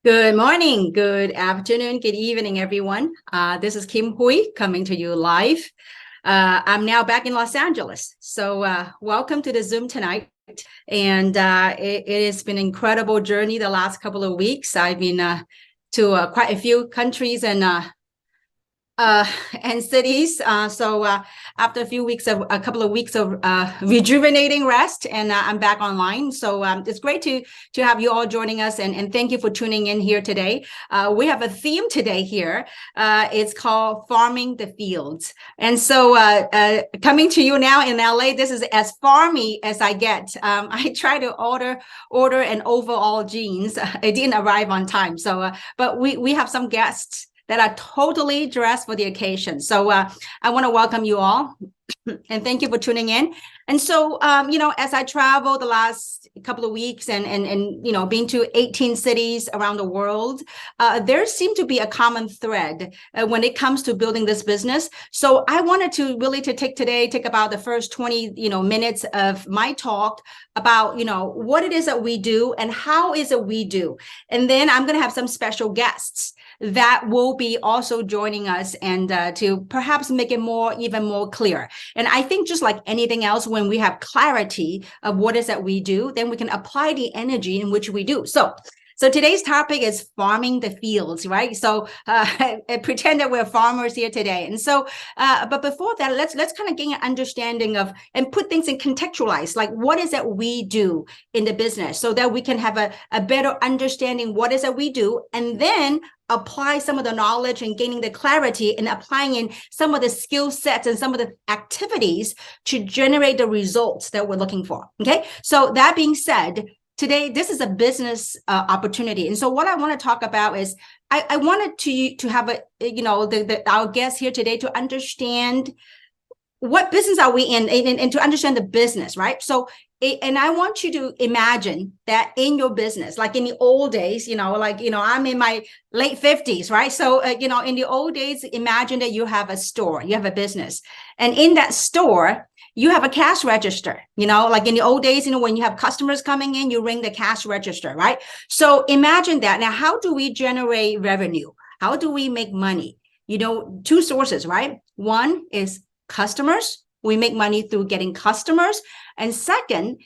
Good morning, good afternoon, good evening, everyone. This is Kim Hui coming to you live. I'm now back in Los Angeles. So welcome to the Zoom tonight. And it has been an incredible journey the last couple of weeks. I've been to quite a few countries and cities. So after a couple of weeks of rejuvenating rest, and I'm back online. So it's great to have you all joining us, and thank you for tuning in here today. We have a theme today here. It's called Farming the Fields. And so coming to you now in LA, this is as farmy as I get. I try to order an overall jeans. It didn't arrive on time. So, but we have some guests that are totally dressed for the occasion. So I want to welcome you all and thank you for tuning in. And so, as I travel the last couple of weeks and been to 18 cities around the world, there seemed to be a common thread when it comes to building this business. So I wanted to really take about the first 20, minutes of my talk about, what it is that we do and how is it we do. And then I'm going to have some special guests that will be also joining us and to perhaps make it even more clear. And I think just like anything else, when we have clarity of what is that we do, then we can apply the energy in which we do. So today's topic is farming the fields, right? So pretend that we're farmers here today. And so, but before that, let's kind of gain an understanding of and put things in contextualize, like what is that we do in the business so that we can have a better understanding what is that we do, and then apply some of the knowledge and gaining the clarity and applying in some of the skill sets and some of the activities to generate the results that we're looking for. Okay. So that being said, today, this is a business opportunity. And so what I want to talk about is I wanted to have our guests here today to understand what business are we in and to understand the business, right? So, and I want you to imagine that in your business, like in the old days, I'm in my late 50s, right? So, in the old days, imagine that you have a store, you have a business. And in that store, you have a cash register, like in the old days, when you have customers coming in, you ring the cash register, right? So imagine that. Now, how do we generate revenue? How do we make money? Two sources, right? One is customers. We make money through getting customers. And second,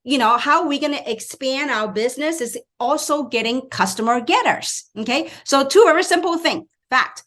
how are we going to expand our business is also getting customer getters. Okay. So two very simple things. Fact.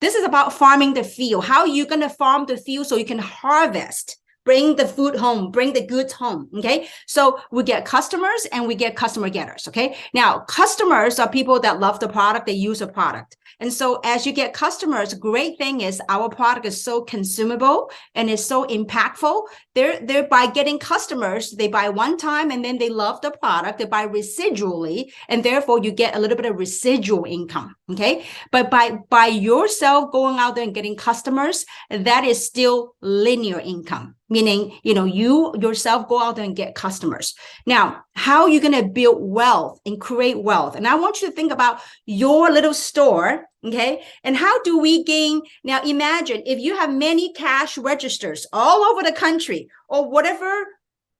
This is about farming the field. How are you going to farm the field so you can harvest, bring the food home, bring the goods home, okay? So we get customers and we get customer getters, okay? Now, customers are people that love the product, they use the product. And so as you get customers, great thing is our product is so consumable and is so impactful. They're by getting customers, they buy one time and then they love the product, they buy residually, and therefore you get a little bit of residual income, okay? But by yourself going out there and getting customers, that is still linear income. Meaning, you yourself go out there and get customers. Now, how are you going to build wealth and create wealth? And I want you to think about your little store, okay? And how do we gain? Now, imagine if you have many cash registers all over the country or whatever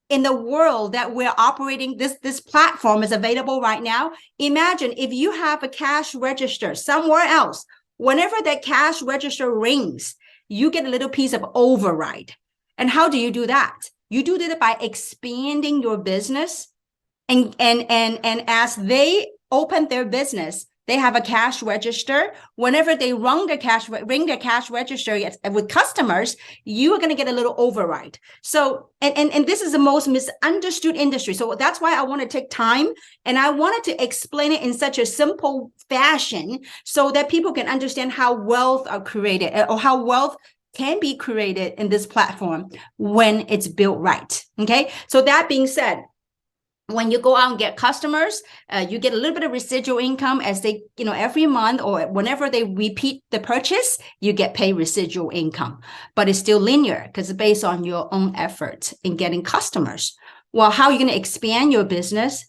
in the world that we're operating, this platform is available right now. Imagine if you have a cash register somewhere else, whenever that cash register rings, you get a little piece of override. And how do you do that? You do that by expanding your business. And as they open their business, they have a cash register. Whenever they ring their cash register with customers, you are going to get a little override. So, and this is the most misunderstood industry. So that's why I want to take time and I wanted to explain it in such a simple fashion so that people can understand how wealth are created or how wealth can be created in this platform when it's built right. Okay. So that being said, when you go out and get customers, you get a little bit of residual income as they, every month or whenever they repeat the purchase, you get paid residual income, but it's still linear because it's based on your own effort in getting customers. Well, how are you going to expand your business?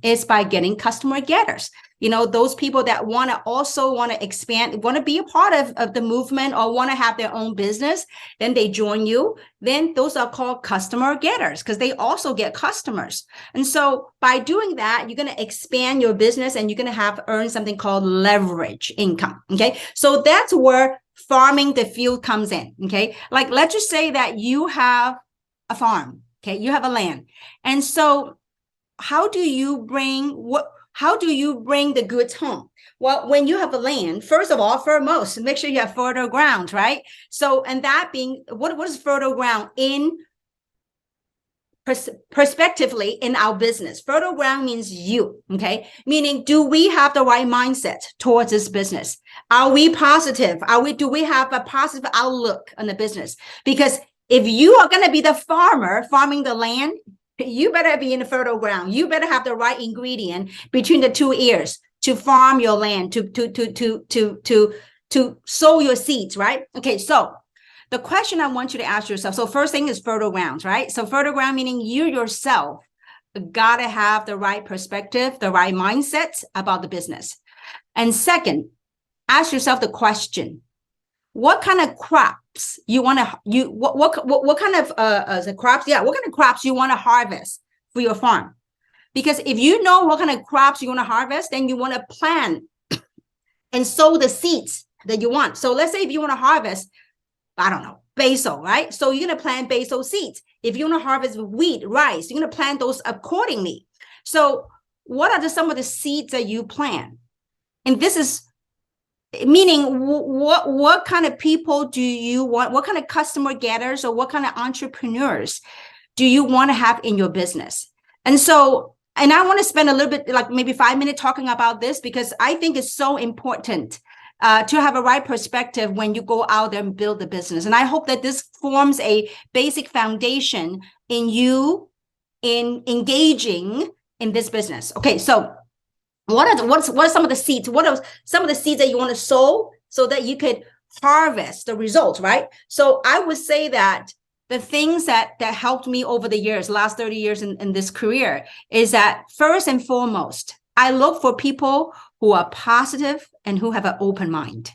is by getting customer getters. Those people that want to expand, want to be a part of the movement or want to have their own business, then they join you. Then those are called customer getters because they also get customers. And so by doing that, you're going to expand your business and you're going to earn something called leverage income. Okay. So that's where farming the field comes in. Okay. Like, let's just say that you have a farm. Okay. You have a land. And so how do you bring the goods home? Well, when you have a land, first of all, foremost, make sure you have fertile ground, right? So, and that being, what is fertile ground in prospectively in our business? Fertile ground means you, okay? Meaning, do we have the right mindset towards this business? Are we positive? Do we have a positive outlook on the business? Because if you are going to be the farmer farming the land, you better be in the fertile ground. You better have the right ingredient between the two ears to farm your land, to sow your seeds, right? Okay, so the question I want you to ask yourself. So first thing is fertile grounds, right? So fertile ground meaning you yourself gotta have the right perspective, the right mindset about the business. And second, ask yourself the question: what kind of crops you want to what kind of crops? Yeah, what kind of crops you want to harvest for your farm? Because if you know what kind of crops you want to harvest, then you want to plant and sow the seeds that you want. So let's say if you want to harvest, I don't know, basil, right? So you're going to plant basil seeds. If you want to harvest wheat, rice, you're going to plant those accordingly. So what are some of the seeds that you plant? And this is meaning what kind of people do you want? What kind of customer getters or what kind of entrepreneurs do you want to have in your business? And so, and I want to spend a little bit, like maybe 5 minutes talking about this because I think it's so important to have a right perspective when you go out there and build the business. And I hope that this forms a basic foundation in you in engaging in this business. Okay, so what are some of the seeds? What are some of the seeds that you want to sow so that you could harvest the results, right? So I would say that the things that helped me over the years, last 30 years in this career, is that first and foremost, I look for people who are positive and who have an open mind.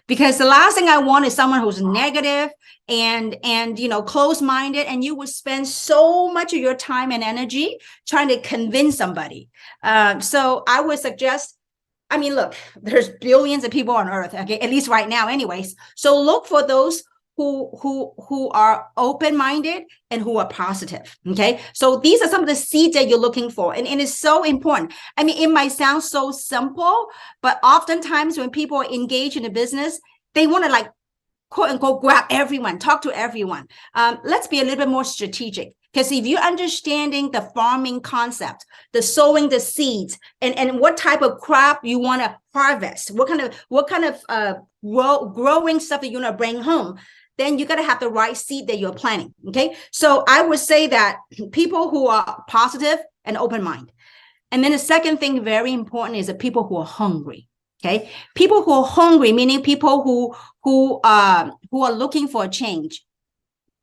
Because the last thing I want is someone who's negative and closed-minded, and you would spend so much of your time and energy trying to convince somebody. So I would suggest, look, there's billions of people on earth, okay, at least right now anyways. So look for those who are open-minded and who are positive. Okay. So these are some of the seeds that you're looking for. And it's so important. It might sound so simple, but oftentimes when people engage in a business, they want to quote unquote, grab everyone, talk to everyone. Let's be a little bit more strategic. Because if you're understanding the farming concept, the sowing the seeds, and what type of crop you want to harvest, what kind of growing stuff that you want to bring home, then you got to have the right seed that you're planting. Okay. So I would say that people who are positive and open mind. And then the second thing, very important, is the people who are hungry. Okay. People who are hungry, meaning people who are looking for a change.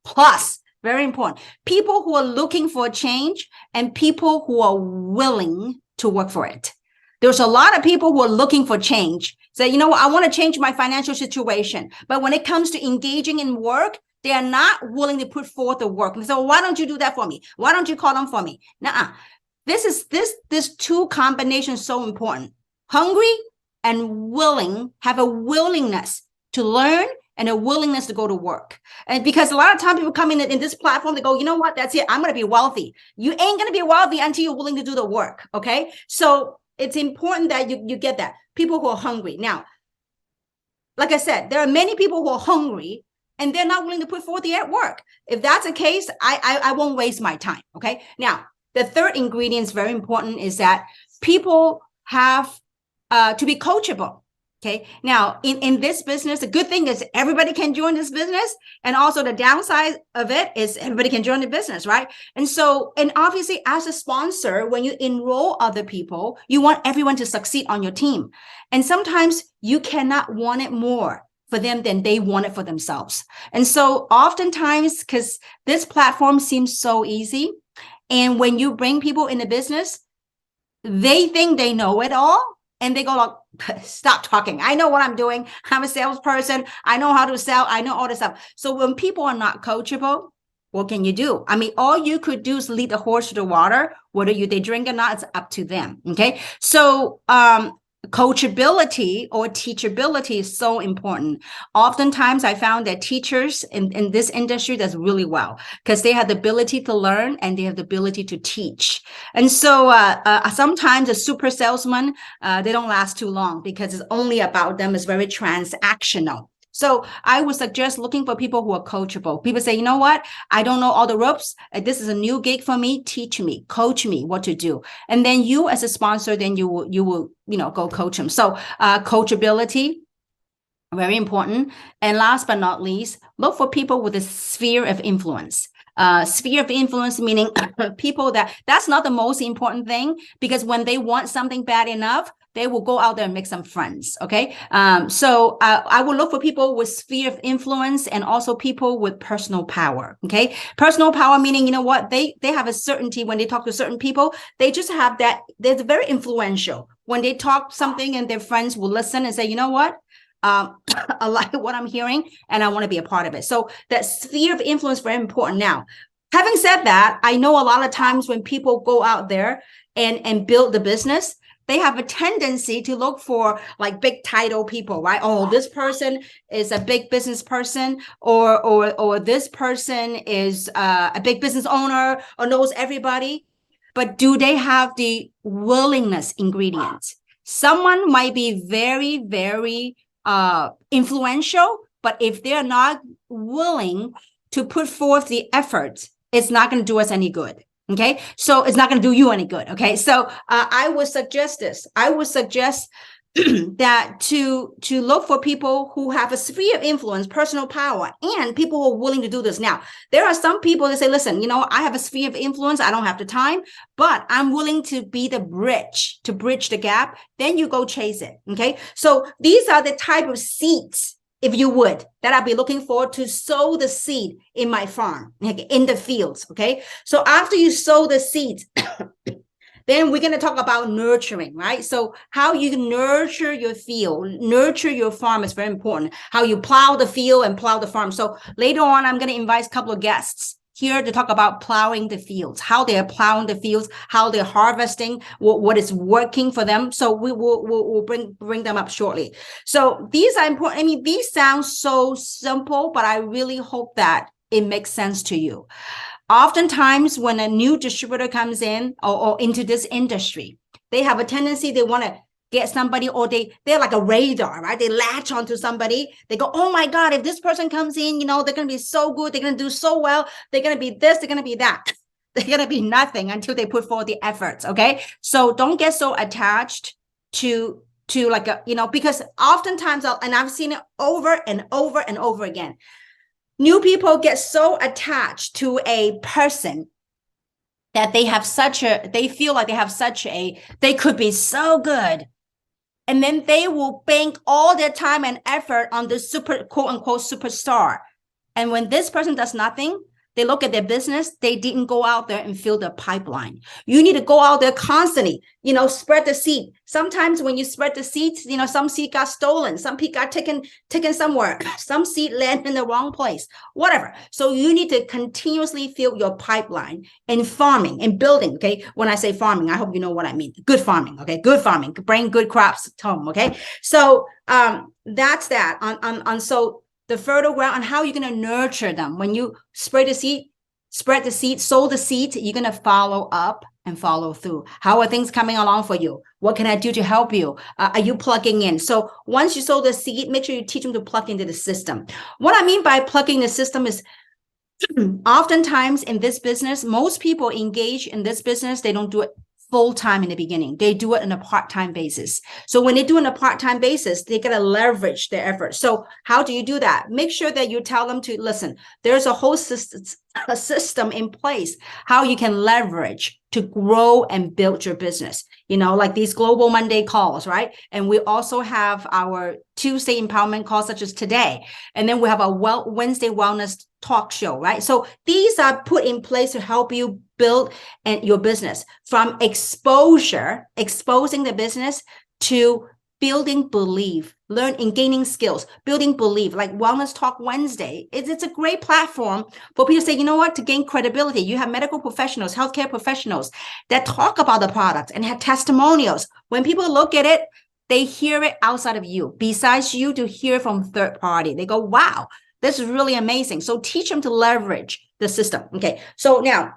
Plus, very important, people who are looking for a change and people who are willing to work for it. There's a lot of people who are looking for change. Say, you know what, I want to change my financial situation. But when it comes to engaging in work, they are not willing to put forth the work. And so why don't you do that for me? Why don't you call them for me? Nuh-uh. This two combinations so important. Hungry and willing, have a willingness to learn and a willingness to go to work. And because a lot of times people come in this platform, they go, you know what, that's it, I'm going to be wealthy. You ain't going to be wealthy until you're willing to do the work. Okay. So it's important that you get that. People who are hungry. Now, like I said, there are many people who are hungry and they're not willing to put forth the work. If that's the case, I won't waste my time. Okay. Now, the third ingredient is very important, is that people have to be coachable. Okay. Now, in this business, the good thing is everybody can join this business. And also the downside of it is everybody can join the business, right? And so, and obviously as a sponsor, when you enroll other people, you want everyone to succeed on your team. And sometimes you cannot want it more for them than they want it for themselves. And so oftentimes, because this platform seems so easy, and when you bring people in the business, they think they know it all, and they go like, stop talking. I know what I'm doing. I'm a salesperson. I know how to sell. I know all this stuff. So when people are not coachable, what can you do? I mean, all you could do is lead the horse to the water. Whether they drink or not, it's up to them. Okay. So coachability or teachability is so important. Oftentimes I found that teachers in this industry does really well because they have the ability to learn and they have the ability to teach. And so sometimes a super salesman, they don't last too long because it's only about them. It's very transactional. So I would suggest looking for people who are coachable. People say, you know what? I don't know all the ropes. This is a new gig for me. Teach me, coach me what to do. And then you as a sponsor, then you will, go coach them. So coachability, very important. And last but not least, look for people with a sphere of influence. Sphere of influence, meaning people that's not the most important thing, because when they want something bad enough, they will go out there and make some friends. Okay. So I will look for people with sphere of influence and also people with personal power. Okay. Personal power, meaning, you know what, they have a certainty when they talk to certain people, they just have that, they're very influential. When they talk something and their friends will listen and say, you know what? I like what I'm hearing and I want to be a part of it. So that sphere of influence is very important. Now, having said that, I know a lot of times when people go out there and build the business, they have a tendency to look for like big title people, right? Oh, this person is a big business person, or this person is a big business owner or knows everybody. But do they have the willingness ingredients? Someone might be very, very influential, but if they're not willing to put forth the effort, it's not going to do us any good. Okay. So it's not going to do you any good. Okay. So I would suggest this. I would suggest that to look for people who have a sphere of influence, personal power, and people who are willing to do this. Now, there are some people that say, listen, I have a sphere of influence. I don't have the time, but I'm willing to be the bridge, to bridge the gap. Then you go chase it. Okay. So these are the type of seeds, if you would, that I'll be looking for to sow the seed in my farm, in the fields. Okay. So after you sow the seeds, then we're going to talk about nurturing, right? So how you nurture your field, nurture your farm is very important. How you plow the field and plow the farm. So later on, I'm going to invite a couple of guests here to talk about plowing the fields, how they're plowing the fields, how they're harvesting, what is working for them. So we'll bring them up shortly. So these are important. I mean, these sound so simple, but I really hope that it makes sense to you. Oftentimes, when a new distributor comes in or into this industry, they have a tendency, they want to get somebody, or they're like a radar, right? They latch onto somebody. They go, oh my God, if this person comes in, they're going to be so good. They're going to do so well. They're going to be this, they're going to be that. They're going to be nothing until they put forth the efforts. Okay. So don't get so attached to like, because oftentimes, and I've seen it over and over and over again. New people get so attached to a person that they feel like they could be so good. And then they will bank all their time and effort on the quote unquote superstar. And when this person does nothing, they look at their business, they didn't go out there and fill the pipeline. You need to go out there constantly, spread the seed. Sometimes when you spread the seeds, some seed got stolen, some seed got taken somewhere, some seed landed in the wrong place, whatever. So you need to continuously fill your pipeline in farming and building. Okay. When I say farming, I hope you know what I mean. Good farming. Okay. Good farming, bring good crops home. Okay. So that's that so the fertile ground and how you're going to nurture them. When you spread the seed, sow the seed, you're going to follow up and follow through. How are things coming along for you? What can I do to help you? Are you plugging in? So once you sow the seed, make sure you teach them to plug into the system. What I mean by plugging the system is oftentimes in this business, most people engage in this business, they don't do it full-time in the beginning. They do it on a part-time basis. So when they do it on a part-time basis, they got to leverage their efforts. So how do you do that? Make sure that you tell them to listen. There's a whole a system in place, how you can leverage to grow and build your business. Like these Global Monday calls, right? And we also have our Tuesday empowerment calls, such as today. And then we have a Wednesday wellness talk show, right? So these are put in place to help you build your business from exposing the business to building belief, learn and gaining skills, building belief, like Wellness Talk Wednesday. It's a great platform for people to say, you know what, to gain credibility. You have medical professionals, healthcare professionals that talk about the product and have testimonials. When people look at it, they hear it outside of you, besides you to hear from third party. They go, wow, this is really amazing. So teach them to leverage the system. Okay, so now,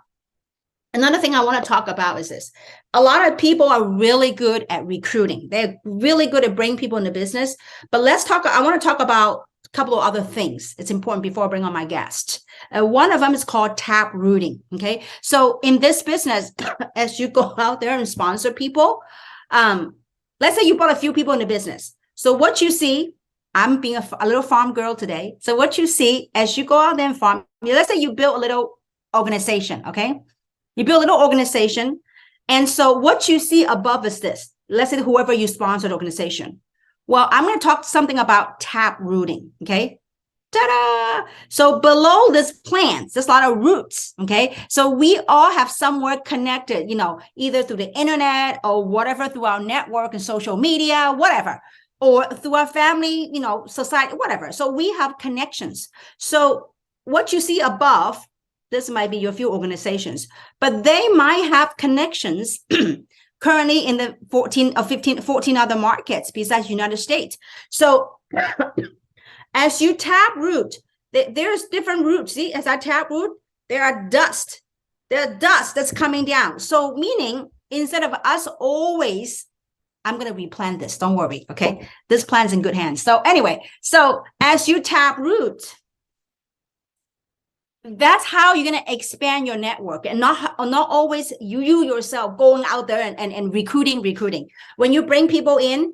another thing I want to talk about is this. A lot of people are really good at recruiting. They're really good at bringing people into business. But I want to talk about a couple of other things. It's important before I bring on my guest. One of them is called tap rooting. Okay. So in this business, as you go out there and sponsor people, let's say you brought a few people into business. So what you see, I'm being a little farm girl today. So what you see as you go out there and farm, let's say you build a little organization. Okay. You build a little organization. And so what you see above is this. Let's say whoever you sponsor the organization. Well, I'm going to talk something about tap rooting. Okay. Ta-da! So below this plants, there's a lot of roots. Okay. So we all have somewhere connected, either through the internet or whatever, through our network and social media, whatever, or through our family, society, whatever. So we have connections. So what you see above, this might be your few organizations, but they might have connections currently in the 14 other markets besides United States. So as you tap root, there's different roots. See, as I tap root, there are dust. There's dust that's coming down. So meaning, instead of us always, I'm going to replant this. Don't worry. Okay. This plant's in good hands. So anyway, so as you tap root, that's how you're going to expand your network, and not always you yourself going out there and recruiting. When you bring people in,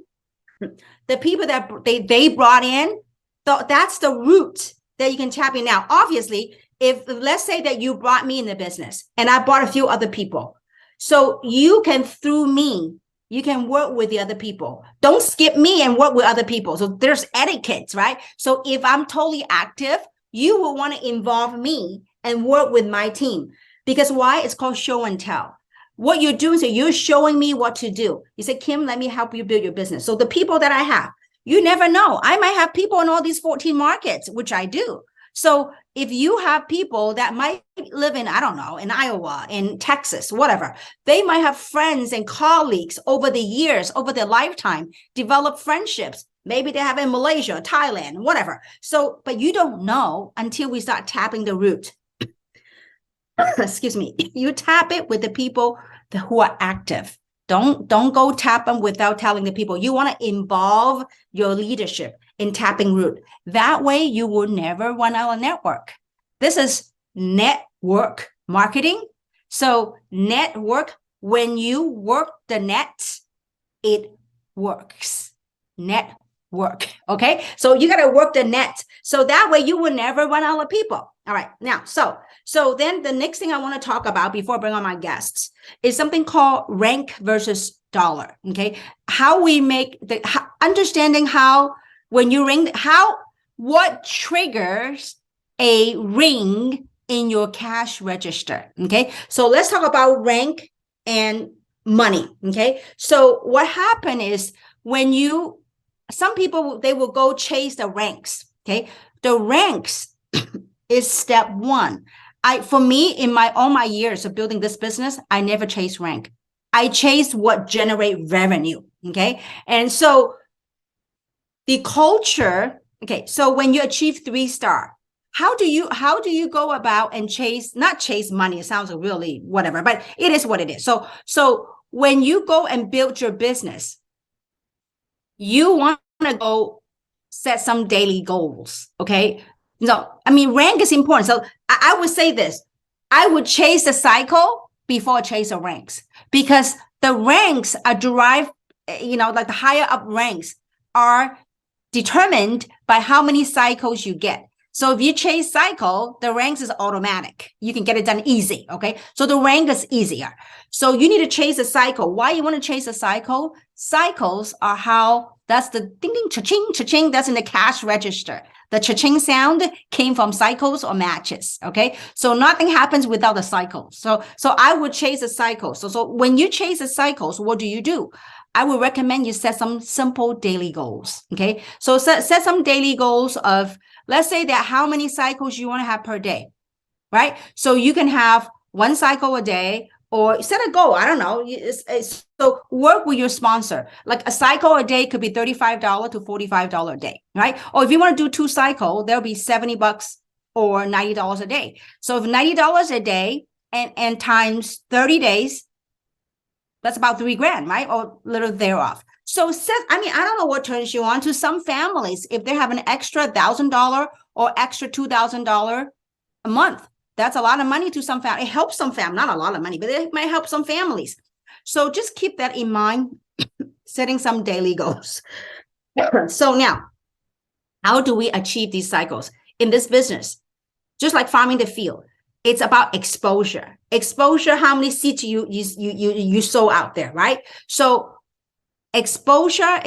the people that they brought in, that's the root that you can tap in. Now, obviously, if let's say that you brought me in the business and I brought a few other people, so you can, through me, you can work with the other people. Don't skip me and work with other people. So there's etiquettes, right? So if I'm totally active, you will want to involve me and work with my team. Because why? It's called show and tell. What you're doing is you're showing me what to do. You say, Kim, let me help you build your business. So the people that I have, you never know. I might have people in all these 14 markets, which I do. So if you have people that might live in, I don't know, in Iowa, in Texas, whatever, they might have friends and colleagues over the years, over their lifetime, develop friendships. Maybe they have in Malaysia, Thailand, whatever. So, but you don't know until we start tapping the root. Excuse me. You tap it with the people who are active. Don't go tap them without telling the people. You want to involve your leadership in tapping root. That way you will never run out of network. This is network marketing. So network, when you work the net, it works. Network. Okay. So you got to work the net. So that way you will never run out of people. All right. Now, so then the next thing I want to talk about before I bring on my guests is something called rank versus dollar. Okay. How we make understanding how, when you ring, what triggers a ring in your cash register. Okay. So let's talk about rank and money. Okay. So what happened is when some people, they will go chase the ranks. Okay. The ranks is step one. For me, in all my years of building this business, I never chase rank. I chase what generate revenue. Okay. And so the culture, okay. So when you achieve 3-star, how do you go about and not chase money? It sounds really whatever, but it is what it is. So when you go and build your business, you want to go set some daily goals. Okay. No, I mean, rank is important. So I would say this, I would chase the cycle before I chase the ranks, because the ranks are derived, like the higher up ranks are determined by how many cycles you get. So if you chase cycle, the ranks is automatic. You can get it done easy, okay? So the rank is easier. So you need to chase a cycle. Why you want to chase a cycle? Cycles are how, that's the ding, ding, cha-ching, cha-ching, that's in the cash register. The cha-ching sound came from cycles or matches, okay? So nothing happens without a cycle. So I would chase a cycle. So when you chase a cycles, what do? I would recommend you set some simple daily goals, okay? So set some daily goals of, let's say that how many cycles you want to have per day, right? So you can have one cycle a day, or set a goal. I don't know. So work with your sponsor. Like a cycle a day could be $35 to $45 a day, right? Or if you want to do 2 cycles, there'll be $70 or $90 a day. So if $90 a day and times 30 days, that's about $3,000, right? Or a little thereof. So I don't know what turns you on to some families. If they have an extra $1,000 or extra $2,000 a month, that's a lot of money to some family. It helps some family, not a lot of money, but it might help some families. So just keep that in mind, setting some daily goals. So now, how do we achieve these cycles in this business? Just like farming the field, it's about exposure. Exposure, how many seeds you sow out there, right? So exposure.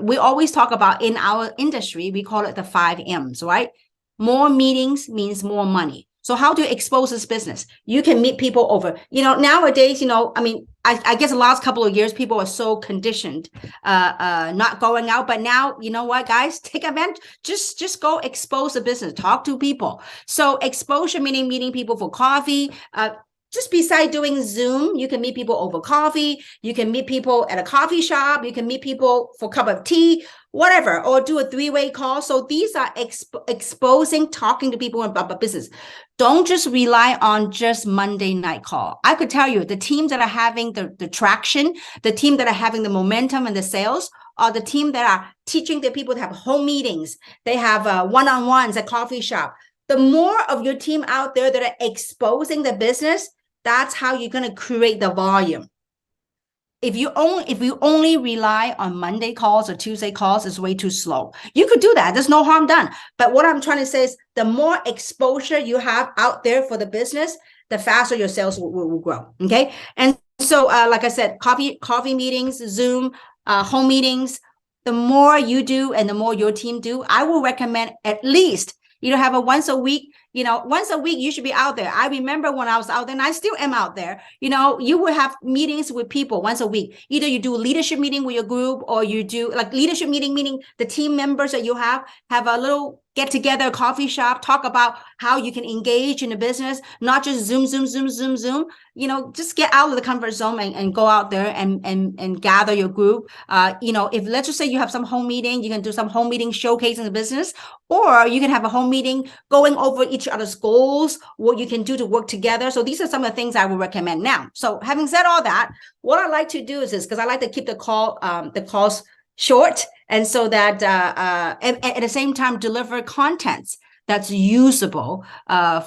We always talk about, in our industry, we call it the 5 M's, right? More meetings means more money. So how do you expose this business? You can meet people over, nowadays, I guess the last couple of years, people are so conditioned, not going out. But now, you know what, guys, take advantage. Just go expose the business, talk to people. So exposure, meaning meeting people for coffee. Just beside doing Zoom, you can meet people over coffee. You can meet people at a coffee shop. You can meet people for a cup of tea, whatever, or do a 3-way call. So these are exposing, talking to people about business. Don't just rely on just Monday night call. I could tell you the teams that are having the traction, the team that are having the momentum and the sales, are the team that are teaching their people to have home meetings. They have one-on-ones at coffee shop. The more of your team out there that are exposing the business, that's how you're going to create the volume. If you only rely on Monday calls or Tuesday calls, it's way too slow. You could do that. There's no harm done. But what I'm trying to say is the more exposure you have out there for the business, the faster your sales will grow. Okay. And so, like I said, coffee meetings, Zoom, home meetings, the more you do and the more your team do, I will recommend at least have a once a week you should be out there. I remember when I was out there, and I still am out there, you will have meetings with people once a week. Either you do a leadership meeting with your group, or you do like leadership meeting, meaning the team members that you have a little get together, coffee shop, talk about how you can engage in the business, not just Zoom. Just get out of the comfort zone and go out there and gather your group. If let's just say you have some home meeting, you can do some home meeting showcasing the business, or you can have a home meeting going over each other's goals, what you can do to work together. So these are some of the things I would recommend now. So having said all that, what I like to do is this, because I like to keep the calls short, and so that at the same time deliver contents that's usable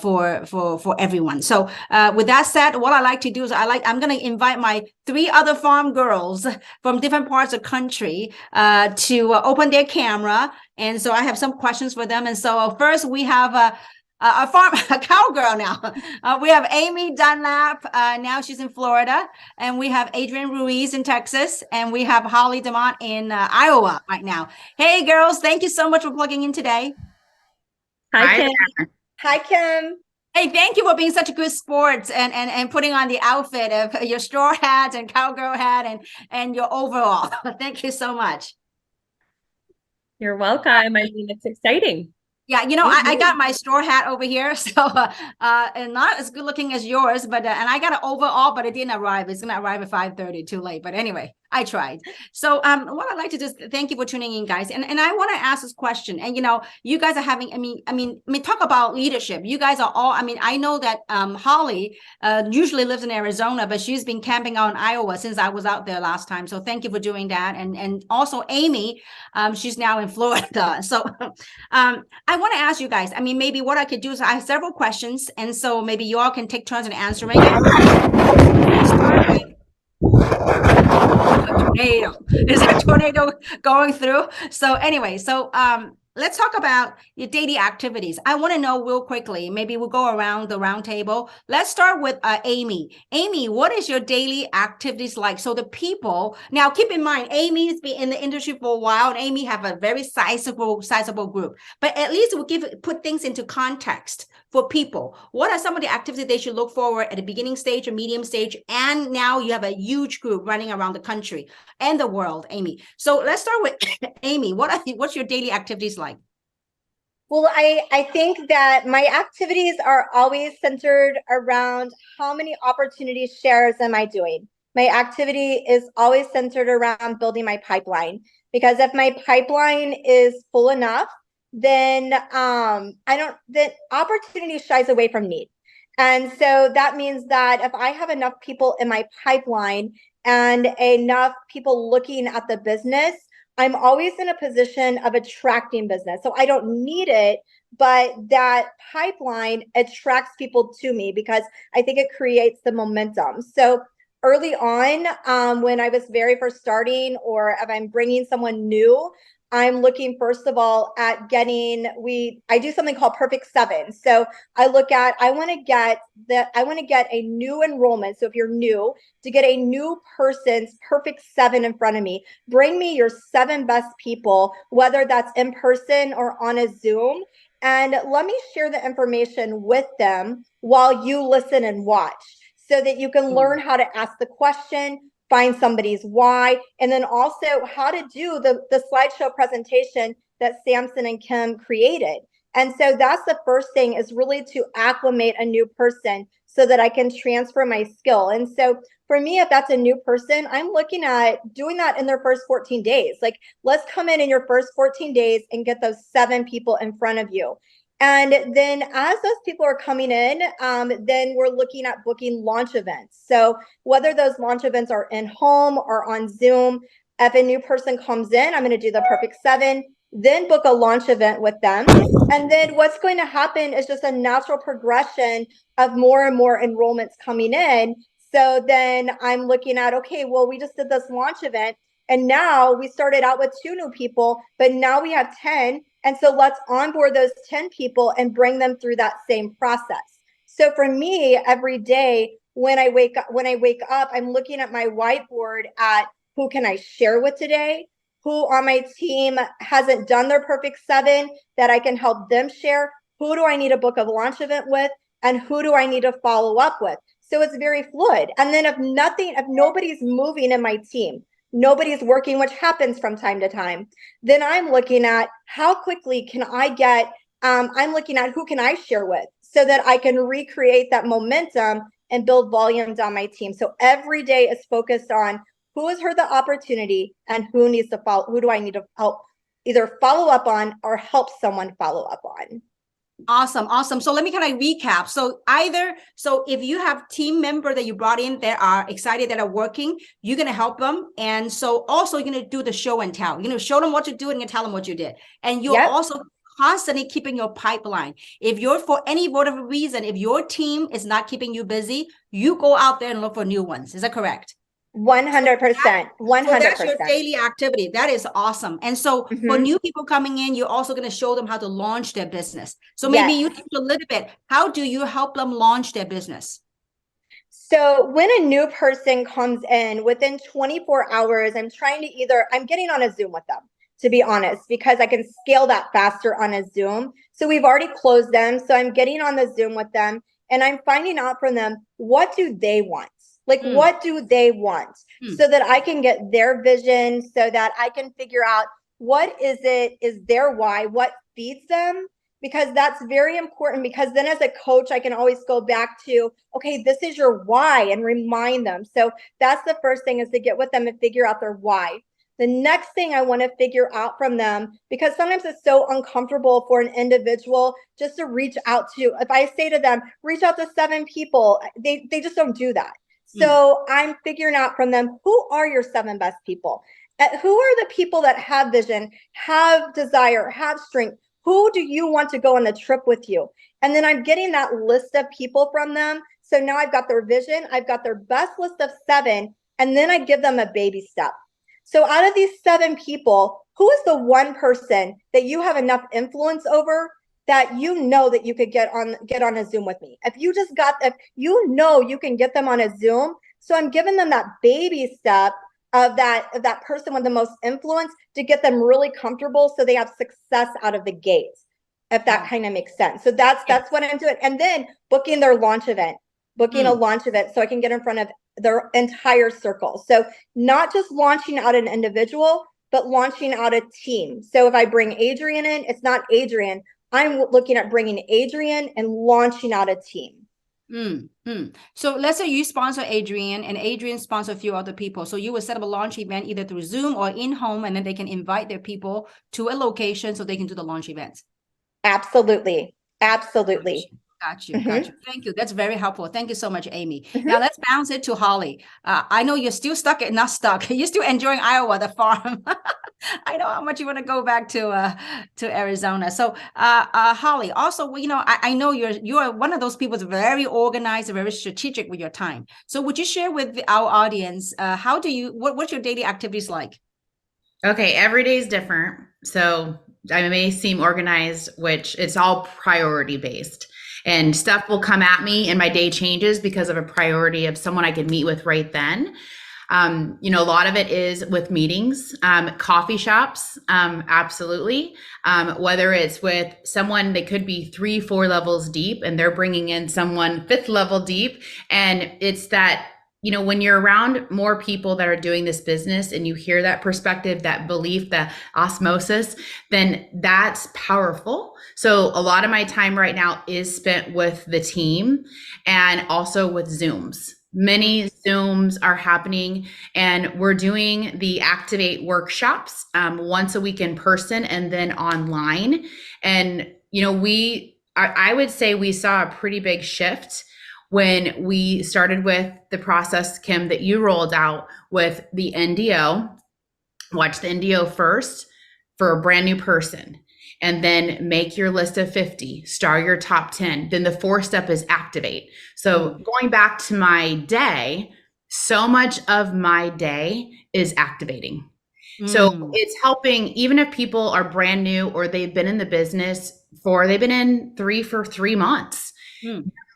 for everyone. So with that said, what I like to do is I'm going to invite my 3 other farm girls from different parts of the country to open their camera, and so I have some questions for them. And so first we have a cowgirl now. We have Amy Dunlap. Now she's in Florida, and we have Adrianne Ruiz in Texas, and we have Holly Demott in Iowa right now. Hey, girls! Thank you so much for plugging in today. Hi, Kim. Hi, Kim. Hey, thank you for being such a good sport and putting on the outfit of your straw hat and cowgirl hat and your overall. Thank you so much. You're welcome. I mean, it's exciting. Yeah, I got my straw hat over here, so and not as good looking as yours, but and I got an overall, but it didn't arrive. It's gonna arrive at 5:30, too late. But anyway, I tried. So what I'd like to just thank you for tuning in, guys. And I want to ask this question. And you guys are having, I mean, talk about leadership. You guys are all, I know that Holly usually lives in Arizona, but she's been camping out in Iowa since I was out there last time. So thank you for doing that. And also Amy, she's now in Florida. So I want to ask you guys, maybe what I could do is I have several questions, and so maybe you all can take turns in answering. Tornado. Is a tornado going through? So anyway, let's talk about your daily activities. I want to know real quickly, maybe we'll go around the round table. Let's start with Amy. Amy, what is your daily activities like? So the people, now keep in mind, Amy's been in the industry for a while, and Amy have a very sizable group, but at least we'll put things into context for people. What are some of the activities they should look forward at the beginning stage or medium stage? And now you have a huge group running around the country and the world, Amy. So let's start with Amy. What's your daily activities like? Well, I think that my activities are always centered around how many opportunity shares am I doing. My activity is always centered around building my pipeline, because if my pipeline is full enough, then then opportunity shies away from need. And so that means that if I have enough people in my pipeline and enough people looking at the business, I'm always in a position of attracting business. So I don't need it, but that pipeline attracts people to me because I think it creates the momentum. So early on, when I was very first starting, or if I'm bringing someone new, I'm looking first of all at I do something called perfect 7. So I want to get a new enrollment. So if you're new, to get a new person's perfect 7 in front of me, bring me your 7 best people, whether that's in person or on a Zoom, and let me share the information with them while you listen and watch, so that you can learn how to ask the question, find somebody's why, and then also how to do the slideshow presentation that Samson and Kim created. And so that's the first thing, is really to acclimate a new person so that I can transfer my skill. And so for me, if that's a new person, I'm looking at doing that in their first 14 days. Like, let's come in your first 14 days and get those 7 people in front of you. And then as those people are coming in, then we're looking at booking launch events. So whether those launch events are in home or on Zoom, if a new person comes in, I'm going to do the perfect 7, then book a launch event with them. And then what's going to happen is just a natural progression of more and more enrollments coming in. So then I'm looking at, okay, well, we just did this launch event, and now we started out with 2 new people, but now we have 10. And so let's onboard those 10 people and bring them through that same process. So for me, every day when I wake up, I'm looking at my whiteboard at who can I share with today, who on my team hasn't done their perfect 7 that I can help them share, who do I need to book a launch event with, and who do I need to follow up with. So it's very fluid. And then if nobody's moving in my team, nobody's working, which happens from time to time, then I'm looking at how quickly can I get, I'm looking at who can I share with so that I can recreate that momentum and build volumes on my team. So every day is focused on who has heard the opportunity and who do I need to help either follow up on or help someone follow up on. Awesome. So let me kind of recap. So if you have team member that you brought in that are excited, that are working, you're going to help them. And so also you're going to do the show and tell, show them what to do and you tell them what you did. And you're also constantly keeping your pipeline. If you're, for any whatever reason, if your team is not keeping you busy, you go out there and look for new ones. Is that correct? 100%. 100%. So that's your daily activity. That is awesome. And so for new people coming in, you're also going to show them how to launch their business. So maybe you teach a little bit. How do you help them launch their business? So when a new person comes in, within 24 hours, I'm getting on a Zoom with them, to be honest, because I can scale that faster on a Zoom. So we've already closed them. So I'm getting on the Zoom with them and I'm finding out from them, what do they want? Like, what do they want? So that I can get their vision, so that I can figure out what is their why, what feeds them, because that's very important. Because then as a coach, I can always go back to, okay, this is your why, and remind them. So that's the first thing, is to get with them and figure out their why. The next thing I want to figure out from them, because sometimes it's so uncomfortable for an individual just to reach out to, if I say to them, reach out to 7 people, they just don't do that. So I'm figuring out from them, who are your 7 best people? Who are the people that have vision, have desire, have strength? Who do you want to go on the trip with you? And then I'm getting that list of people from them. So now I've got their vision, I've got their best list of 7, and then I give them a baby step. So out of these 7 people, who is the one person that you have enough influence over that you know that you could get on a Zoom with me? If you you can get them on a Zoom. So I'm giving them that baby step of that person with the most influence to get them really comfortable so they have success out of the gate, if that kind of makes sense. So that's what I'm doing. And then booking their launch event, a launch event so I can get in front of their entire circle. So not just launching out an individual, but launching out a team. So if I bring Adrianne in, it's not Adrianne. I'm looking at bringing Adrianne and launching out a team. So let's say you sponsor Adrianne and Adrianne sponsor a few other people. So you will set up a launch event either through Zoom or in home, and then they can invite their people to a location so they can do the launch events. Absolutely. Got you. Thank you. That's very helpful. Thank you so much, Amy. Now let's bounce it to Holly. I know you're still not stuck. You're still enjoying Iowa, the farm. I know how much you want to go back to Arizona. So, Holly, also, I know you're one of those people that's very organized, very strategic with your time. So, would you share with our audience what's your daily activities like? Okay, every day is different. So I may seem organized, which it's all priority based. And stuff will come at me and my day changes because of a priority of someone I can meet with right then. A lot of it is with meetings, coffee shops, absolutely. Whether it's with someone that could be 3-4 levels deep and they're bringing in someone 5th level deep. And it's that, when you're around more people that are doing this business and you hear that perspective, that belief, that osmosis, then that's powerful. So a lot of my time right now is spent with the team and also with Zooms. Many Zooms are happening and we're doing the Activate workshops once a week in person and then online. And, I would say we saw a pretty big shift when we started with the process, Kim, that you rolled out with the NDO. Watch the NDO first for a brand new person, and then make your list of 50, star your top 10. Then the 4th step is activate. So going back to my day, so much of my day is activating. So it's helping, even if people are brand new or they've been in the business they've been in for 3 months.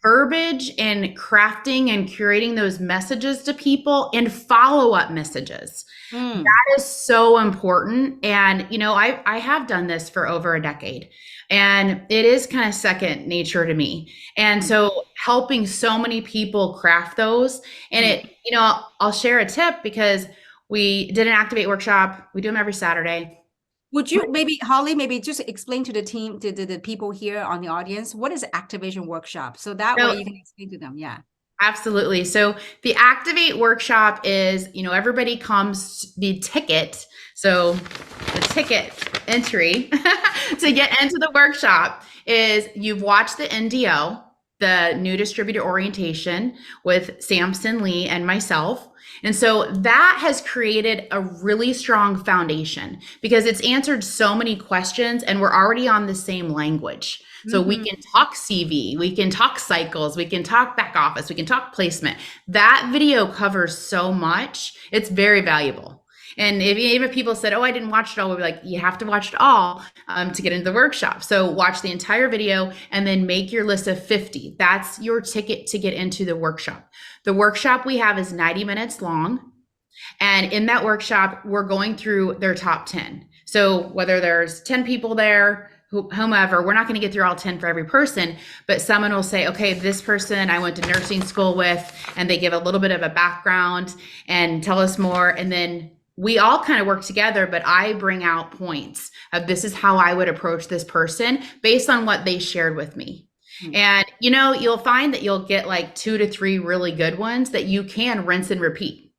Verbiage and crafting and curating those messages to people and follow-up messages. That is so important. And, I have done this for over a decade and it is kind of second nature to me. And so helping so many people craft those, and I'll share a tip because we did an Activate workshop. We do them every Saturday. Would you Holly, just explain to the team, to the people here on the audience, what is activation workshop? So that way you can explain to them. Yeah. Absolutely. So the Activate workshop is, everybody comes the ticket. So the ticket entry to get into the workshop is you've watched the NDO, the new distributor orientation with Samson Lee and myself. And so that has created a really strong foundation because it's answered so many questions and we're already on the same language. So we can talk CV, we can talk cycles, we can talk back office, we can talk placement. That video covers so much. It's very valuable. And even if people said, I didn't watch it all, we'll be like, you have to watch it all to get into the workshop. So watch the entire video and then make your list of 50. That's your ticket to get into the workshop. The workshop we have is 90 minutes long. And in that workshop, we're going through their top 10. So whether there's 10 people there, whomever, we're not going to get through all 10 for every person, but someone will say, okay, this person I went to nursing school with, and they give a little bit of a background and tell us more. And then we all kind of work together, but I bring out points of this is how I would approach this person based on what they shared with me. And, you'll find that you'll get like 2 to 3 really good ones that you can rinse and repeat.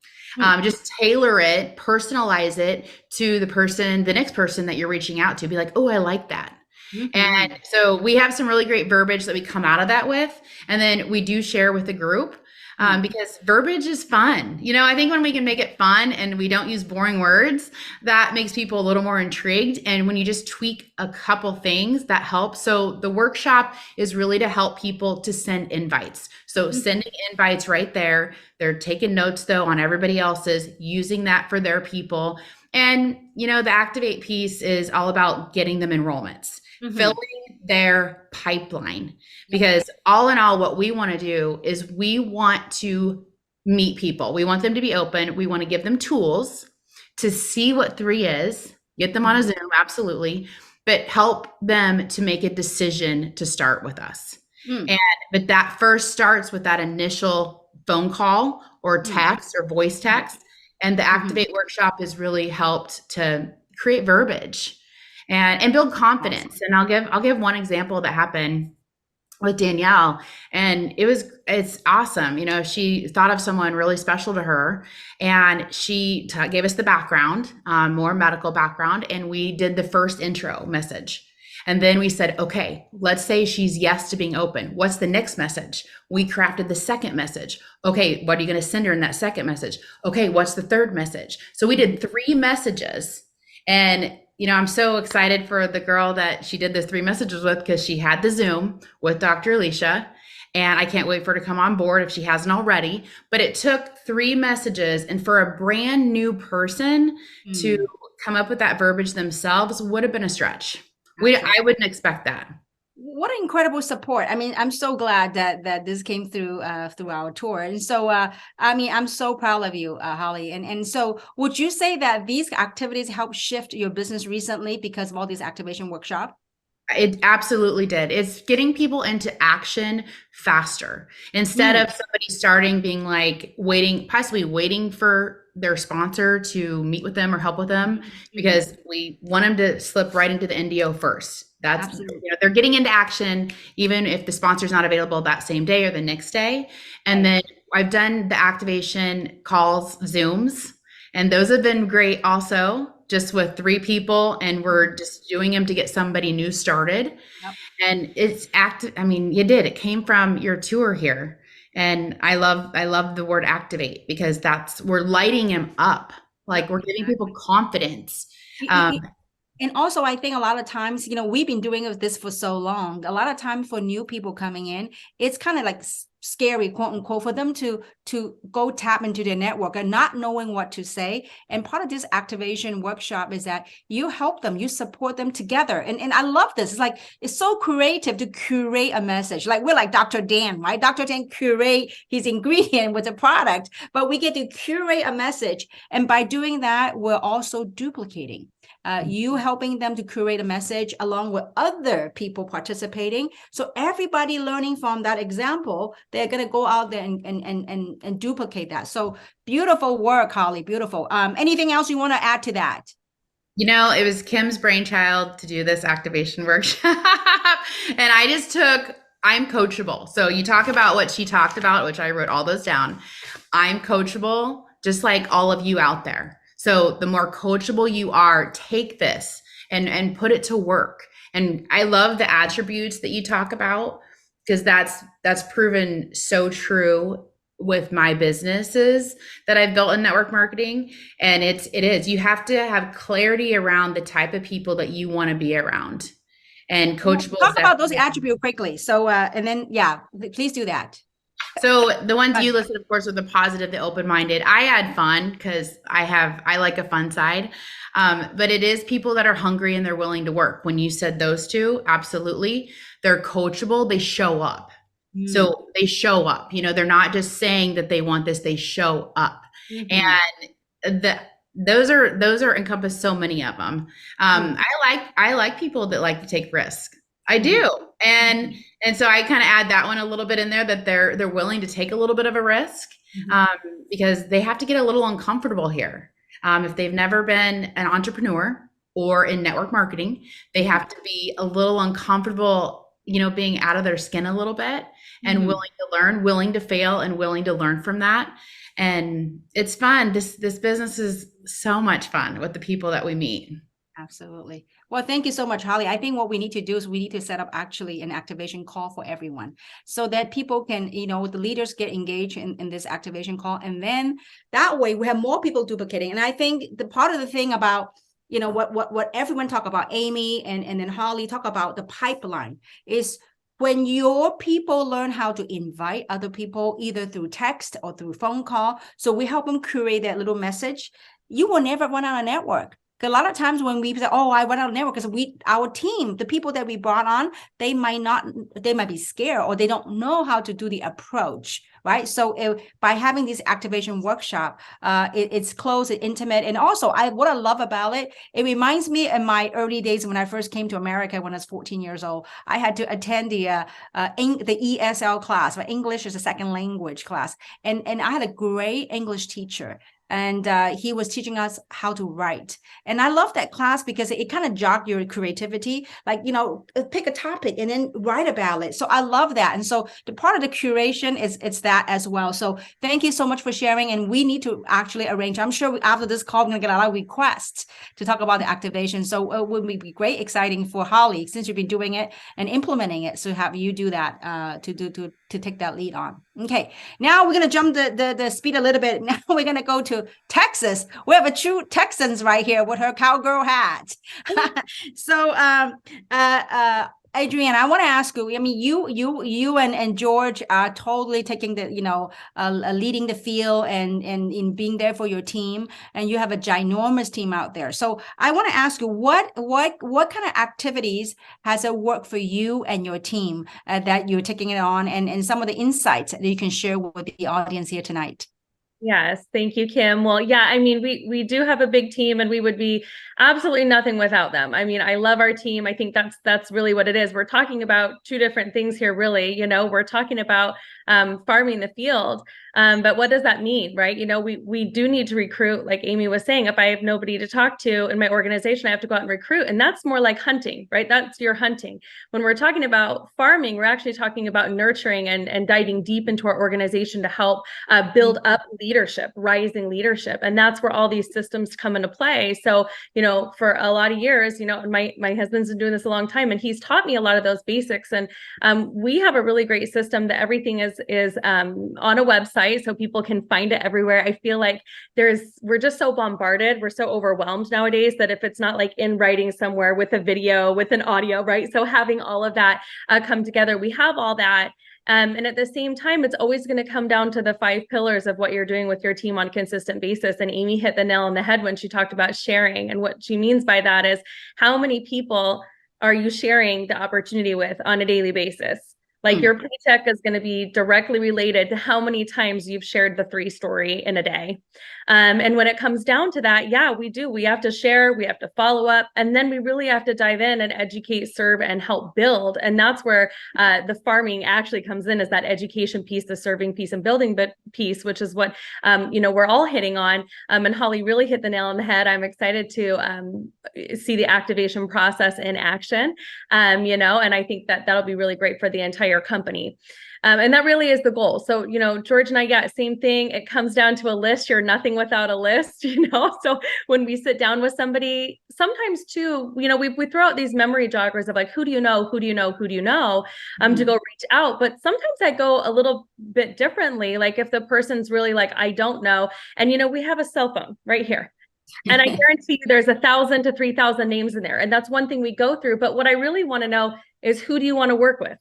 Just tailor it, personalize it to the next person that you're reaching out to. Be like, I like that. And so we have some really great verbiage that we come out of that with. And then we do share with the group. because verbiage is fun. I think when we can make it fun and we don't use boring words, that makes people a little more intrigued. And when you just tweak a couple things, that helps. So the workshop is really to help people to send invites. So sending invites right there. They're taking notes though on everybody else's, using that for their people. And, the activate piece is all about getting them enrollments, filling their pipeline, because all in all, what we want to do is we want to meet people. We want them to be open. We want to give them tools to see what 3 is, get them on a Zoom, absolutely, but help them to make a decision to start with us. But that first starts with that initial phone call or text or voice text. And the Activate workshop has really helped to create verbiage and build confidence. And I'll give one example that happened with Danielle, and it's awesome. She thought of someone really special to her, and she gave us the background, more medical background, and we did the first intro message. And then we said, okay, let's say she's yes to being open. What's the next message? We crafted the second message. Okay, what are you going to send her in that second message? Okay, what's the third message? So we did 3 messages. And, I'm so excited for the girl that she did the 3 messages with, because she had the Zoom with Dr. Alicia. And I can't wait for her to come on board if she hasn't already. But it took 3 messages. And for a brand new person to come up with that verbiage themselves would have been a stretch. I wouldn't expect that. What incredible support. I mean, I'm so glad that this came through our tour. And so, I'm so proud of you, Holly. And so would you say that these activities helped shift your business recently because of all these activation workshops? It absolutely did. It's getting people into action faster instead of somebody starting being like possibly waiting for their sponsor to meet with them or help with them, because we want them to slip right into the NDO first. That's, they're getting into action, even if the sponsor's not available that same day or the next day. And then I've done the activation calls, Zooms, and those have been great also, just with 3 people, and we're just doing them to get somebody new started. And it's it came from your tour here. And I love the word activate, because we're lighting them up. Like, we're giving people confidence. And also, I think a lot of times, we've been doing this for so long. A lot of times for new people coming in, it's kind of like scary, quote unquote, for them to go tap into their network and not knowing what to say. And part of this activation workshop is that you help them, you support them together. And I love this. It's so creative to curate a message. Like, we're like Dr. Dan, right? Dr. Dan curate his ingredient with a product, but we get to curate a message. And by doing that, we're also duplicating. You helping them to create a message along with other people participating. So everybody learning from that example, they're going to go out there and duplicate that. So beautiful work, Holly. Beautiful. Anything else you want to add to that? It was Kim's brainchild to do this activation workshop. And I'm coachable. So you talk about what she talked about, which I wrote all those down. I'm coachable, just like all of you out there. So the more coachable you are, take this and put it to work. And I love the attributes that you talk about, because that's proven so true with my businesses that I've built in network marketing. And it is, you have to have clarity around the type of people that you want to be around. And coachable. Talk about those attributes quickly. So, and then, please do that. So the ones you listed, of course, are the positive, the open-minded. I add fun, because I like a fun side. But it is people that are hungry and they're willing to work. When you said those 2, absolutely. They're coachable. They show up. So they show up, they're not just saying that they want this, they show up. And those are encompass so many of them. I like people that like to take risks. I do. And so I kind of add that one a little bit in there, that they're willing to take a little bit of a risk, because they have to get a little uncomfortable here. If they've never been an entrepreneur or in network marketing, they have to be a little uncomfortable, being out of their skin a little bit, and willing to learn, willing to fail, and willing to learn from that. And it's fun. This business is so much fun with the people that we meet. Absolutely. Well, thank you so much, Holly. I think what we need to do is we need to set up actually an activation call for everyone so that people can, the leaders get engaged in this activation call. And then that way we have more people duplicating. And I think the part of the thing about, what everyone talk about, Amy and then Holly talk about the pipeline is when your people learn how to invite other people, either through text or through phone call. So we help them create that little message. You will never run out of network. A lot of times when we say, oh, I went out of network, because our team, the people that we brought on, they might be scared or they don't know how to do the approach, right? So by having this activation workshop, it's close and intimate. And also what I love about it, it reminds me in my early days when I first came to America when I was 14 years old, I had to attend the ESL class, right? English is a second language class. And I had a great English teacher. And he was teaching us how to write. And I love that class because it kind of jogged your creativity, like, pick a topic and then write about it. So I love that. And so the part of the curation it's that as well. So thank you so much for sharing. And we need to actually arrange. I'm sure after this call, we're going to get a lot of requests to talk about the activation. So it would be great, exciting for Holly, since you've been doing it and implementing it. So have you do that to take that lead on. Okay, now we're going to jump the speed a little bit. Now we're going to go to Texas. We have a true Texans right here with her cowgirl hat. So, Adrianne, I want to ask you. I mean, you and George are totally taking the, leading the field and in being there for your team, and you have a ginormous team out there. So, I want to ask you, what kind of activities has it worked for you and your team that you're taking it on, and some of the insights that you can share with the audience here tonight? Yes, thank you, Kim. Well, yeah, I mean, we do have a big team, and we would be absolutely nothing without them. I mean, I love our team. I think that's really what it is. We're talking about two different things here, really. We're talking about farming the field, but what does that mean, right? We do need to recruit, like Amy was saying. If I have nobody to talk to in my organization, I have to go out and recruit, and that's more like hunting, right? That's your hunting. When we're talking about farming, we're actually talking about nurturing and diving deep into our organization to help build up leadership, rising leadership. And that's where all these systems come into play. So, for a lot of years, my husband's been doing this a long time, and he's taught me a lot of those basics. And we have a really great system that everything is on a website, so people can find it everywhere. I feel like we're just so bombarded. We're so overwhelmed nowadays that if it's not like in writing somewhere with a video, with an audio, right? So having all of that come together, we have all that. And at the same time, it's always going to come down to the 5 pillars of what you're doing with your team on a consistent basis. And Amy hit the nail on the head when she talked about sharing. And what she means by that is, how many people are you sharing the opportunity with on a daily basis? Like your paycheck is going to be directly related to how many times you've shared the 3 story in a day. And when it comes down to that, yeah, we have to share, we have to follow up, and then we really have to dive in and educate, serve, and help build. And that's where the farming actually comes in, is that education piece, the serving piece, and building piece, which is what, we're all hitting on. And Holly really hit the nail on the head. I'm excited to see the activation process in action, and I think that'll be really great for the entire company. And that really is the goal. So, George and I, yeah, same thing. It comes down to a list. You're nothing without a list, So when we sit down with somebody, sometimes too, we throw out these memory joggers of like, who do you know? Who do you know? Who do you know? To go reach out. But sometimes I go a little bit differently. Like if the person's really like, I don't know. And, we have a cell phone right here. And I guarantee you there's 1,000 to 3,000 names in there. And that's one thing we go through. But what I really want to know is, who do you want to work with?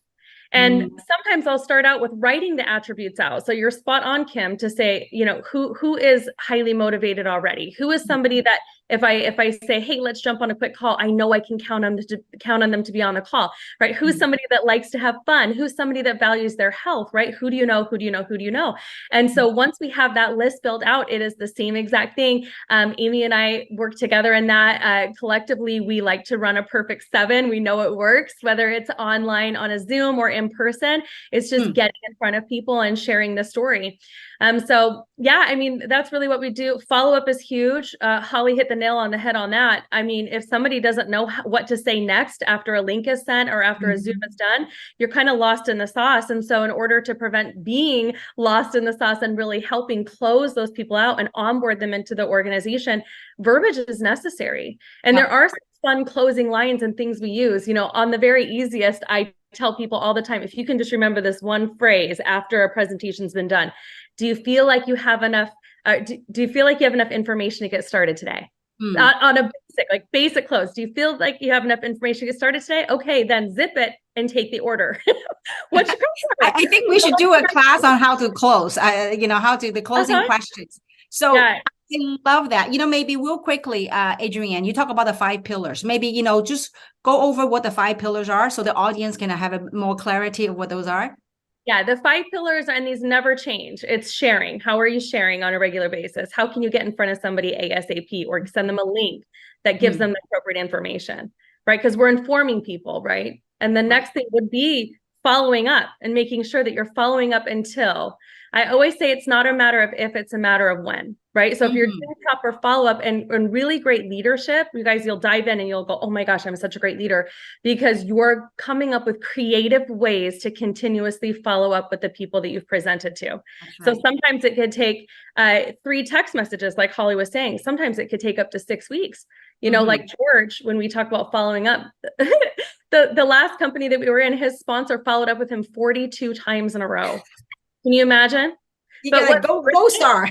And sometimes I'll start out with writing the attributes out. So you're spot on, Kim, to say, who is highly motivated already? Who is somebody that if I say, hey, let's jump on a quick call, I know I can count on them to be on the call, right? Who's somebody that likes to have fun? Who's somebody that values their health, right? Who do you know? Who do you know? Who do you know? And so once we have that list built out, it is the same exact thing. Amy and I work together in that. Collectively, we like to run a perfect 7. We know it works, whether it's online on a Zoom or in person. It's just getting in front of people and sharing the story. So yeah, I mean, that's really what we do. Follow-up is huge. Holly hit the nail on the head on that. I mean, if somebody doesn't know what to say next after a link is sent or after a Zoom is done, you're kind of lost in the sauce. And so in order to prevent being lost in the sauce and really helping close those people out and onboard them into the organization, verbiage is necessary. And there are some fun closing lines and things we use. You know, on the very easiest, I tell people all the time, if you can just remember this one phrase after a presentation's been done, do you feel like you have enough, do you feel like you have enough information to get started today? On a basic close, do you feel like you have enough information to get started today? Okay, then zip it and take the order. What's your I think we should do a class on how to close, you know, how to the closing questions. So I love that. You know, maybe real quickly, Adrianne, you talk about the 5 pillars. Maybe, you know, just go over what the 5 pillars are so the audience can have a more clarity of what those are. Yeah, the 5 pillars, and these never change. It's sharing. How are you sharing on a regular basis? How can you get in front of somebody ASAP or send them a link that gives them the appropriate information, right? Because we're informing people, right? And the next thing would be following up and making sure that you're following up until. I always say it's not a matter of if, it's a matter of when, right? So if you're doing proper follow-up and really great leadership, you guys, you'll dive in and you'll go, oh my gosh, I'm such a great leader, because you're coming up with creative ways to continuously follow up with the people that you've presented to. So sometimes it could take 3 text messages, like Holly was saying. Sometimes it could take up to 6 weeks. You know, like George, when we talk about following up, the last company that we were in, his sponsor followed up with him 42 times in a row. Can you imagine? You gotta go star.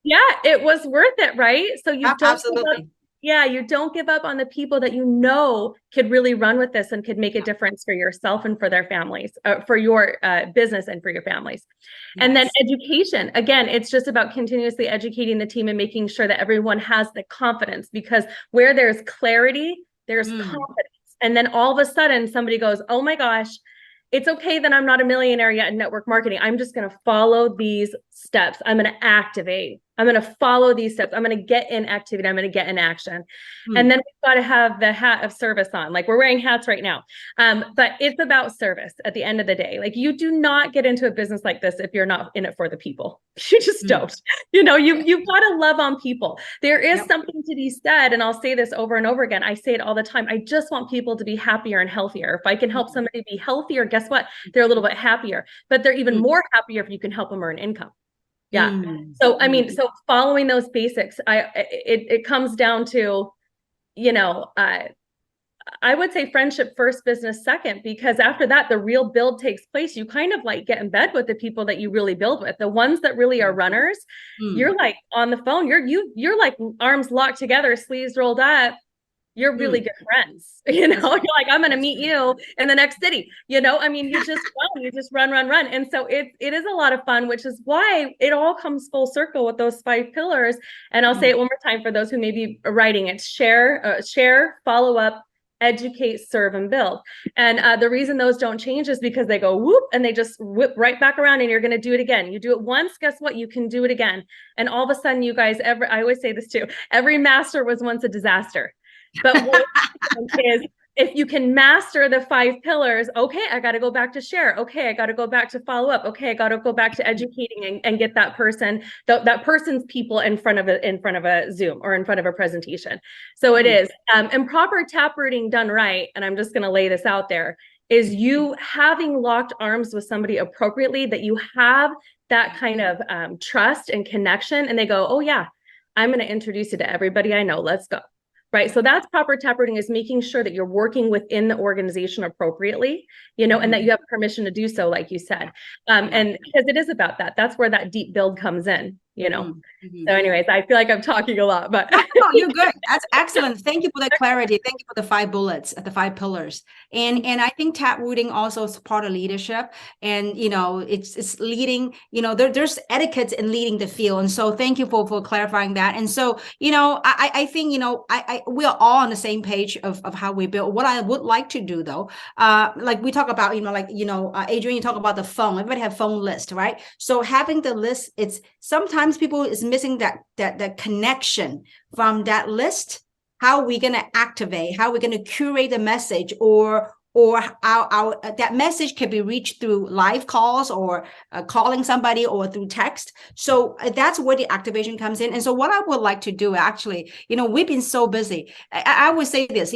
Yeah, it was worth it, right? So you don't absolutely. you don't give up on the people that you know could really run with this and could make a difference for yourself and for their families, for your business and for your families. And then education. Again, it's just about continuously educating the team and making sure that everyone has the confidence, because where there's clarity, there's confidence. And then all of a sudden somebody goes, oh my gosh, it's okay that I'm not a millionaire yet in network marketing. I'm just going to follow these steps. I'm going to activate. I'm going to follow these steps. I'm going to get in activity. I'm going to get in action. And then we've got to have the hat of service on. Like, we're wearing hats right now. But it's about service at the end of the day. Like, you do not get into a business like this if you're not in it for the people. You just don't. You know, you've got to love on people. There is something to be said, and I'll say this over and over again. I say it all the time. I just want people to be happier and healthier. If I can help somebody be healthier, guess what? They're a little bit happier, but they're even more happier if you can help them earn income. Yeah. So, I mean, so following those basics, it comes down to, you know, I would say friendship first, business second, because after that, the real build takes place. You kind of like get in bed with the people that you really build with. The ones that really are runners, you're like on the phone, you're like arms locked together, sleeves rolled up. You're really good friends, you know, you're like, I'm going to meet you in the next city, you know, I mean, you just run. And so it is a lot of fun, which is why it all comes full circle with those 5 pillars. And I'll say it one more time for those who may be writing it: share, follow up, educate, serve, and build. And the reason those don't change is because they go whoop and they just whip right back around, and you're going to do it again. You do it once, guess what? You can do it again. And all of a sudden, you guys, I always say this too, every master was once a disaster. But what is, if you can master the 5 pillars, okay, I got to go back to share. Okay, I got to go back to follow up. Okay, I got to go back to educating and get that person, that person's people in front of a Zoom or in front of a presentation. So it is, and proper taprooting done right. And I'm just going to lay this out there, is you having locked arms with somebody appropriately, that you have that kind of trust and connection, and they go, oh yeah, I'm going to introduce you to everybody I know. Let's go. Right. So that's proper taprooting, is making sure that you're working within the organization appropriately, you know, and that you have permission to do so, like you said. And because it is about that, that's where that deep build comes in, you know. So anyways, I feel like I'm talking a lot, but no, you're good. That's excellent. Thank you for that clarity. Thank you for the 5 bullets, the 5 pillars. And I think taprooting also is part of leadership. And, you know, it's leading, you know, there's etiquette in leading the field. And so thank you for clarifying that. And so, you know, I think, you know, we are all on the same page of how we build. What I would like to do though, like we talk about, you know, like, you know, Adrianne, you talk about the phone. Everybody have phone list, right? So having the list, it's sometimes people is missing that connection from that list. How are we going to activate? How are we going to curate the message or or our that message can be reached through live calls or calling somebody or through text. So that's where the activation comes in. And so what I would like to do, actually, we've been so busy. I would say this,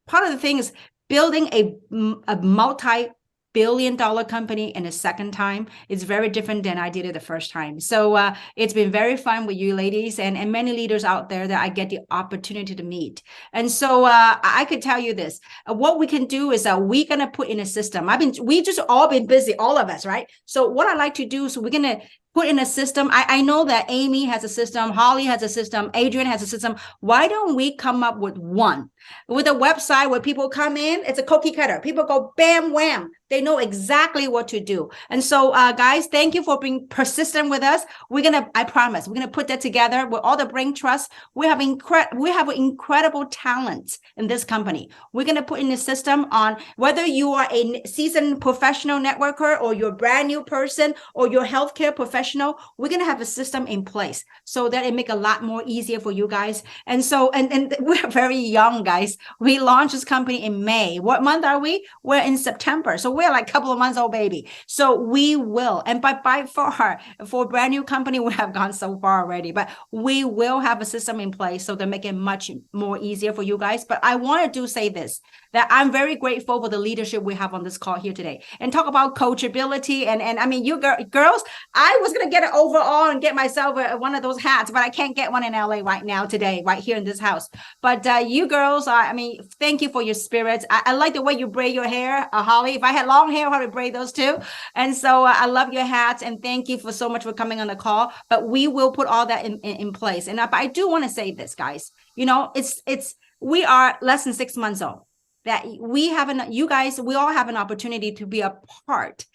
part of the thing is building a multi-billion-dollar company in a second time is very different than I did it the first time. So it's been very fun with you ladies and many leaders out there that I get the opportunity to meet. And so I could tell you this, what we can do is we're going to put in a system. We just all been busy, all of us, right? So what I like to do is we're going to put in a system. I know that Amy has a system, Holly has a system, Adrianne has a system. Why don't we come up with one? With a website where people come in, it's a cookie cutter. People go bam, wham. They know exactly what to do. And so, guys, thank you for being persistent with us. I promise, we're going to put that together with all the brain trust. We have incredible talent in this company. We're going to put in a system on whether you are a seasoned professional networker or you're a brand new person or you're a healthcare professional. We're going to have a system in place so that it make a lot more easier for you guys. And so, and we're very young, guys. We launched this company in May. What month are we? We're in September. So we're like a couple of months old baby. So we will, and by far, for a brand new company, we have gone so far already, but we will have a system in place so to make it much more easier for you guys. But I want to say this, that I'm very grateful for the leadership we have on this call here today and talk about coachability. And I mean, you girls, I was going to get an overall and get myself one of those hats, but I can't get one in LA right now today, right here in this house. But you girls, I mean, thank you for your spirits. I like the way you braid your hair, Holly. If I had long hair, I would braid those too. And so I love your hats and thank you for so much for coming on the call. But we will put all that in place. And I do want to say this, guys, we are less than 6 months old. That we all have an opportunity to be a part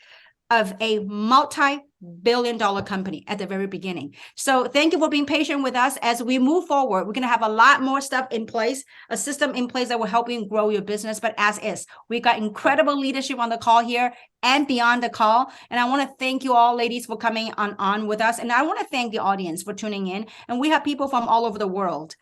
of a multi-billion-dollar company at the very beginning. So thank you for being patient with us. As we move forward, we're going to have a lot more stuff in place, a system in place that will help you grow your business. But as is, we got incredible leadership on the call here and beyond the call. And I want to thank you all, ladies, for coming on with us. And I want to thank the audience for tuning in. And we have people from all over the world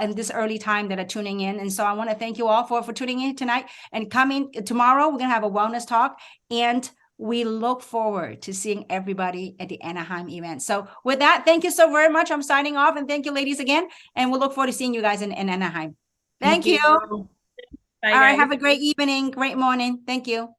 in this early time that are tuning in. And so I want to thank you all for tuning in tonight and coming tomorrow. We're going to have a wellness talk, and we look forward to seeing everybody at the Anaheim event. So with that, thank you so very much. I'm signing off, and thank you, ladies, again. And we'll look forward to seeing you guys in Anaheim. Thank you. Bye, All right. guys. Have a great evening, great morning. Thank you.